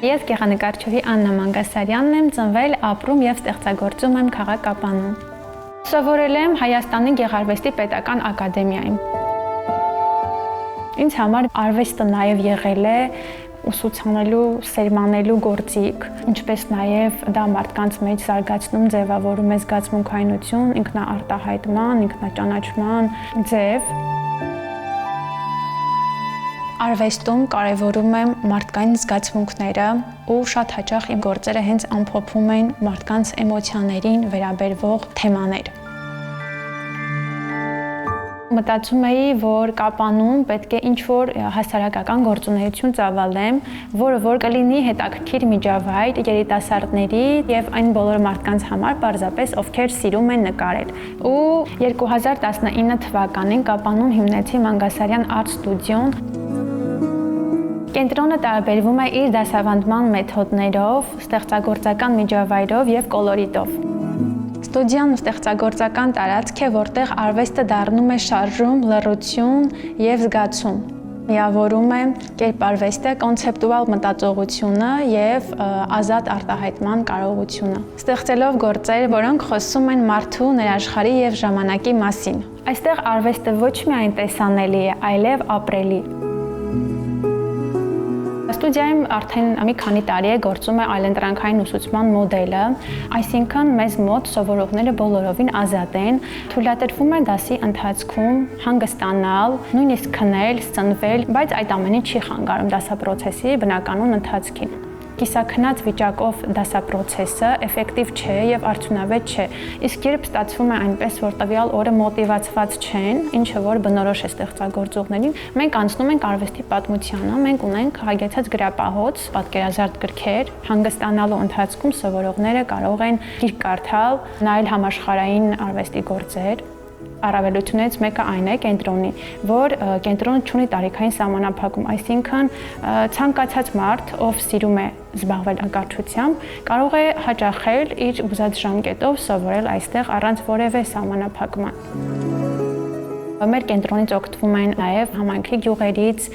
Ես գեղանկարչուհի Աննա Մանգասարյանն եմ, ծնվել, ապրում եւ ստեղծագործում եմ քաղաք Կապանում։ Սովորել եմ Հայաստանի Գեղարվեստի Պետական Ակադեմիայում։ Ինձ համար արվեստը նաեւ եղել է ուսուցանելու, սերմանելու գործիք, ինչպես նաեւ դա մարդկանց մեջ զարգացնում, ձևավորում է զգացմունքայնություն, ինքնաարտահայտման, ինքնաճանաչման ձև։ Արվեստում կարևորում եմ մարդկային զգացմունքները ու շատ հաճախ իմ գործերը հենց ամփոփում են մարդկանց էմոցիաներին վերաբերվող թեմաներ։ Մտածում էի, որ Կապանում պետք է ինչ-որ հասարակական գործունեություն ծավալեմ, որը որ կլինի հետաքրքիր միջավայր երիտասարդների եւ այն բոլոր մարդկանց համար, պարզապես ովքեր սիրում են նկարել։ Ու 2019 թվականին Կապանում հիմնեցի Մանգասարյան Art Studio-ն։ Կենտրոնը տարբերվում է իր դասավանդման մեթոդներով, ստեղծագործական միջավայրով եւ կոլորիտով։ Ստուդիան ստեղծագործական տարածք է, որտեղ արվեստը դառնում է շարժում, լռություն եւ զգացում։ Միավորում է կերպարվեստը, կոնցեպտուալ մտածողությունը եւ ազատ արտահայտման կարողությունը։ Ստեղծելով գործեր, որոնք խոսում են մարդու, ներաշխարհի եւ ժամանակի մասին։ Այստեղ արվեստը ոչ միայն տեսանելի է, այլև ապրելի։ Ստուդիայում արդեն մի քանի տարի է գործում է այլընտրանքային ուսուցման մոդելը, այսինքն մեզ մոտ սովորողները բոլորովին ազատ են, թույլատրվում է դասի ընթացքում հանգստանալ, նույնիսկ քնել, սնվել, բայց այդ ամենը չի խանգարում դասապրոցեսի բնականon ընթացքին։ Կիսաքնած վիճակով դասապրոցեսը էֆեկտիվ չէ եւ արդյունավետ չէ, իսկ երբ ստացվում է այնպես, որ տվյալ օրը մոտիվացված չեն, ինչը որ բնորոշ է ստեղծագործողներին, մենք անցնում ենք արվեստի պատմությանը, մենք ունենք հագեցած գրապահոց, պատկերազարդ գրքեր, հանգստանալու ընթացքում սովորողները կարող են գիրք կարդալ, նայել համաշխարհային արվեստի գործեր։ Առավելությունից մեկը այն է կենտրոնի, որ կենտրոնը չունի տարիքային սահմանափակում, այսինքն ցանկացած մարդ, ով սիրում է զբաղվել նկարչությամբ, կարող է հաճախել իր ուզած ժամկետով սովորել այստեղ առանց որևէ սահմանափակման։ Մեր կենտրոնից օգտվում են նաև համայնքի գյուղերից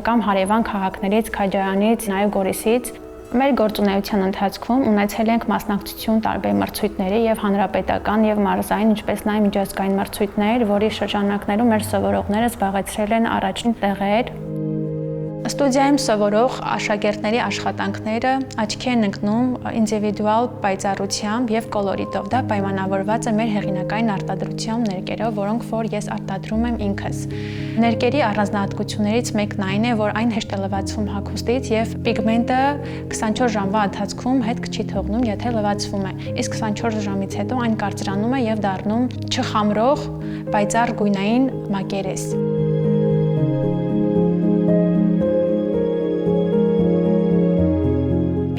կամ հարևան քաղաքներից, Քաջարանից, նաև Գորիսից։ Մեր գործունեության ընթացքում ունեցել ենք մասնակցություն տարբեր մրցույթների եւ հանրապետական եւ մարզային, ինչպես նաեւ միջազգային մրցույթներ, որի շրջանակներում մեր սովորողները զբաղեցրել են առաջին տեղեր։ Ստուդիայում սովորող աշակերտների աշխատանքները աչքի են ընկնում ինդիվիդուալ պայծառությամբ եւ կոլորիտով։ Դա պայմանավորված է մեր հեղինակային արտադրությամբ ներկերով, որոնք որ ես արտադրում եմ ինքս։ Ներկերի առանձնահատկություններից մեկն այն է, որ այն հեշտ է լվացվում հագուստից եւ պիգմենտը 24 ժամվա ընթացքում հետք չի թողնում, եթե լվացվում է։ Իսկ 24 ժամից հետո այն կարծրանում է եւ դառնում չխամրող պայծառ գույնային մակերես։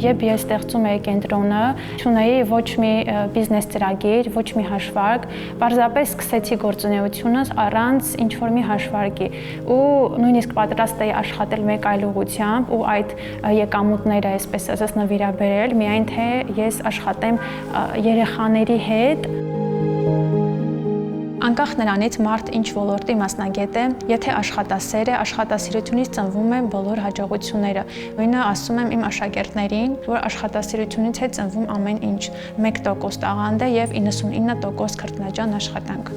Երբ ես ստեղծում էի կենտրոնը, չունեի ոչ մի բիզնես ծրագիր, ոչ մի հաշվարկ, պարզապես սկսեցի գործունեությունս առանց ինչ-որ մի հաշվարկի ու նույնիսկ պատրաստ էի աշխատել մեկ այլ ուղղությամբ ու այդ եկամուտները, այսպես ասած, նվիրաբերել, միայն թե ես աշխատեմ երեխաների հետ։ Անկախ նրանից մարդ ինչ ոլորտի մասնագետ է, եթե աշխատասեր է, աշխատասիրությունից ծնվում են բոլոր հաջողությունները։ Նույնը ասում եմ իմ աշակերտներին, որ աշխատասիրությունից է ծնվում ամեն ինչ, 1% տաղանդ է եւ 99% քրտնաջան աշխատանք։